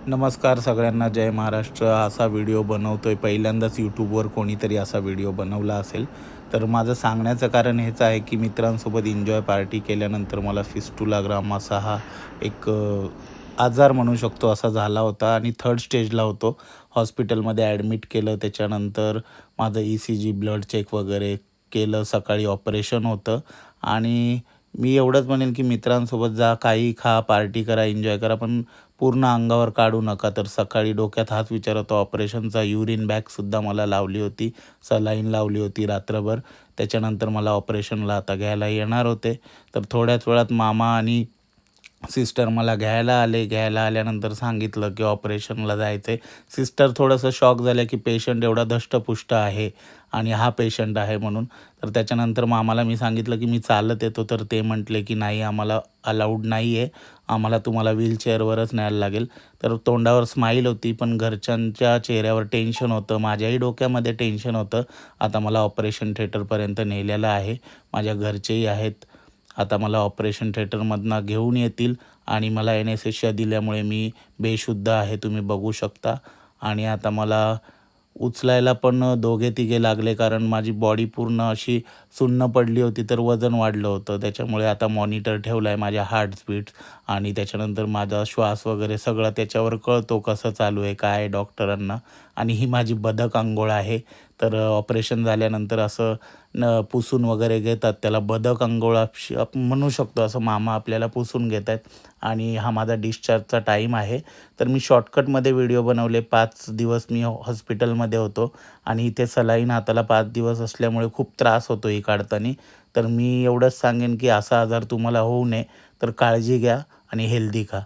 नमस्कार सगळ्यांना, जय महाराष्ट्र. असा व्हिडिओ बनवतोय पहिल्यांदाच. यूट्यूबवर कोणीतरी असा व्हिडिओ बनवला असेल तर माझं सांगण्याचं कारण हेच आहे की मित्रांसोबत एन्जॉय पार्टी केल्यानंतर मला फिस्टुला ग्राम असा हा एक आजार म्हणू शकतो असा झाला होता आणि 3rd स्टेजला होतो. हॉस्पिटलमध्ये ॲडमिट केलं. त्याच्यानंतर माझं ECG, ब्लड चेक वगैरे केलं. सकाळी ऑपरेशन होतं आणि मी एवढंच म्हणेन की मित्रांसोबत जा, काही खा, पार्टी करा, एन्जॉय करा, पण पूर्ण अंगावर काढू नका. तर सकाळी डोक्यात हाच विचार होता. ऑपरेशनचा युरिन बॅगसुद्धा मला लावली होती, सलाईन लावली होती रात्रभर. त्याच्यानंतर मला ऑपरेशनला आता घ्यायला येणार होते. तर थोड्याच वेळात मामा आणि सिस्टर मला घ्यायला आले. घ्यायला आल्यानंतर सांगितलं की ऑपरेशनला जायचं आहे. सिस्टर थोडंसं शॉक झालं की पेशंट एवढा धष्टपुष्ट आहे आणि हा पेशंट आहे म्हणून. तर त्याच्यानंतर मामाला मी सांगितलं की मी चालत येतो. तर ते म्हटले की नाही, आम्हाला अलाउड नाही आहे, आम्हाला तुम्हाला व्हीलचेअरवरच न्यायला लागेल. तर तोंडावर स्माईल होती, पण घरच्यांच्या चेहऱ्यावर टेन्शन होतं. माझ्याही डोक्यामध्ये टेन्शन होतं. आता मला ऑपरेशन थिएटरपर्यंत नेलेलं आहे. माझ्या घरचेही आहेत. आता मला ऑपरेशन थिएटरमधनं घेऊन येतील आणि मला एनेस्थेशिया दिल्यामुळे मी बेशुद्ध आहे, तुम्ही बघू शकता. आणि आता मला उचलायला पण दोघे-तिघे लागले, कारण माझी बॉडी पूर्ण अशी सुन्न पडली होती, तर वजन वाढलं होतं. त्याच्यामुळे आता मॉनिटर ठेवला आहे माझ्या हार्टबीट आणि त्याच्यानंतर माझा श्वास वगैरे सगळं त्याच्यावर कळतो कसं चालू आहे, काय आहे डॉक्टरांना. आणि ही माझी बधक अंघोळ आहे. तर ऑपरेशन झाल्यानंतर असं पुसून वगैरे घेतात. त्याला बधक अंघोळ आपण म्हणू शकतो, असं मामा आपल्याला पुसून घेत आहेत. आणि हा माझा डिस्चार्जचा टाईम आहे. तर मी शॉर्टकटमध्ये व्हिडिओ बनवले. 5 दिवस मी हॉस्पिटलमध्ये होतो आणि इथे सलाईन हाताला 5 दिवस असल्यामुळे खूप त्रास होतो ही काढताना. तर मी एवढंच सांगेन की असा आजार तुम्हाला होऊ नये, तर काळजी घ्या आणि हेल्दी खा.